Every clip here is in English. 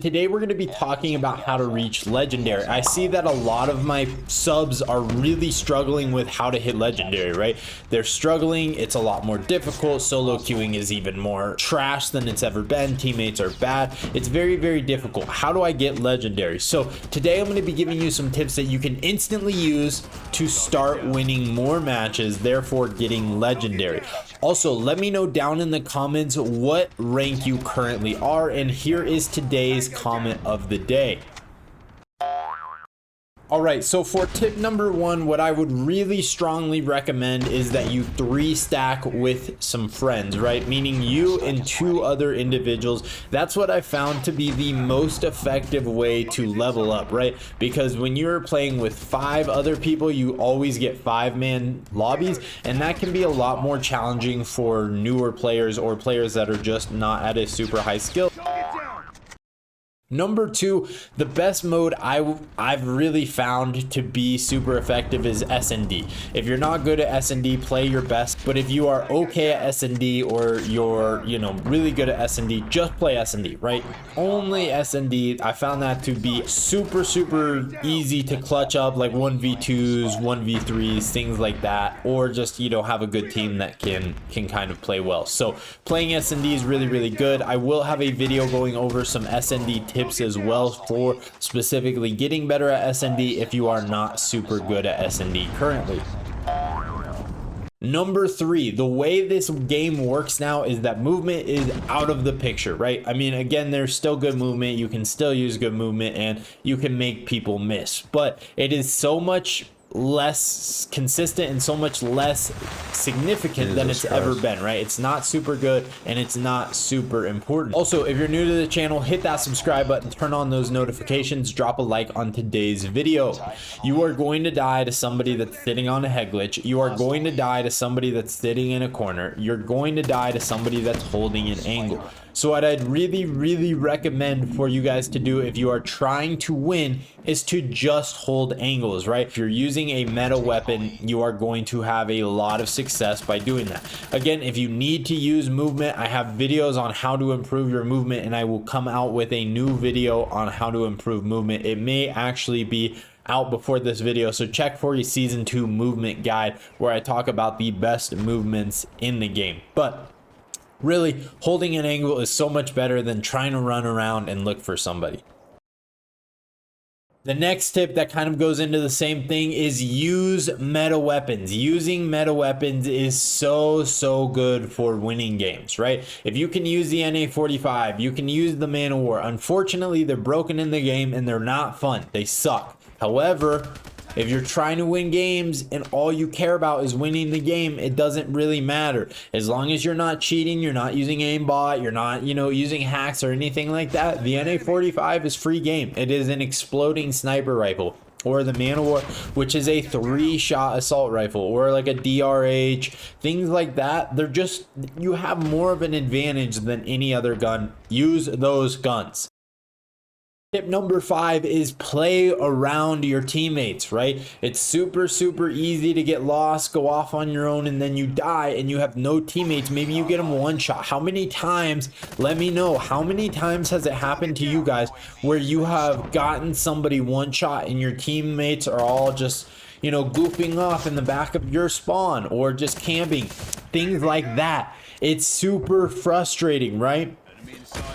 Today we're going to be talking about how to reach legendary. I see that a lot of my subs are really struggling with how to hit legendary, right? They're struggling. It's a lot more difficult. Solo queuing is even more trash than it's ever been. Teammates are bad. It's very, very difficult. How do I get legendary? So today I'm going to be giving you some tips that you can instantly use to start winning more matches, therefore getting legendary. Also, let me know down in the comments what rank you currently are, and here is today's comment of the day. All right, so for tip number one, what I would really strongly recommend is that you 3-stack with some friends, right? Meaning you and 2 other individuals. That's what I found to be the most effective way to level up, right? Because when you're playing with 5 other people, you always get 5-man lobbies, and that can be a lot more challenging for newer players or players that are just not at a super high skill. Number 2, the best mode I've really found to be super effective is S&D. If you're not good at S&D, play your best. But if you are okay at S&D, or you're, really good at S&D, just play S&D, right? Only S&D. I found that to be super, super easy to clutch up, like 1v2s, 1v3s, things like that. Or just, have a good team that can kind of play well. So playing S&D is really, really good. I will have a video going over some S&D tips as well for specifically getting better at S&D if you are not super good at S&D currently. Number 3, the way this game works now is that movement is out of the picture, right? I mean, again, there's still good movement. You can still use good movement and you can make people miss, but it is so much less consistent and so much less significant than it's ever been, right? It's not super good and it's not super important. Also, if you're new to the channel, hit that subscribe button, turn on those notifications, drop a like on today's video. You are going to die to somebody that's sitting on a head glitch. You are going to die to somebody that's sitting in a corner. You're going to die to somebody that's holding an angle. So what I'd really, really recommend for you guys to do if you are trying to win is to just hold angles, right? If you're using a meta weapon, you are going to have a lot of success by doing that. Again, if you need to use movement, I have videos on how to improve your movement, and I will come out with a new video on how to improve movement. It may actually be out before this video, so check for your season 2 movement guide where I talk about the best movements in the game. But really, holding an angle is so much better than trying to run around and look for somebody. The next tip that kind of goes into the same thing is use meta weapons. Using meta weapons is so good for winning games, right? If you can use the NA45, you can use the Man of War. Unfortunately, they're broken in the game and they're not fun. They suck. However, if you're trying to win games and all you care about is winning the game, it doesn't really matter. As long as you're not cheating, you're not using aimbot, you're not, using hacks or anything like that, the NA45 is free game. It is an exploding sniper rifle. Or the Man of War, which is a 3-shot assault rifle, or like a DRH, things like that. They're just, you have more of an advantage than any other gun. Use those guns. Tip number 5 is play around your teammates, right? It's super easy to get lost, go off on your own, and then you die and you have no teammates. Maybe you get them one shot. How many times, let me know, how many times has it happened to you guys where you have gotten somebody one shot and your teammates are all just, goofing off in the back of your spawn or just camping, things like that? It's super frustrating, right?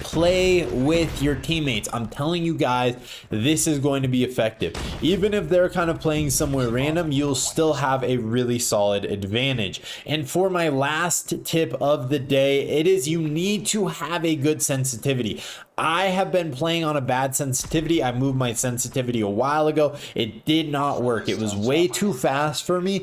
Play with your teammates. I'm telling you guys, this is going to be effective. Even if they're kind of playing somewhere random, you'll still have a really solid advantage. And for my last tip of the day, it is you need to have a good sensitivity. I have been playing on a bad sensitivity. I moved my sensitivity a while ago. It did not work. It was way too fast for me.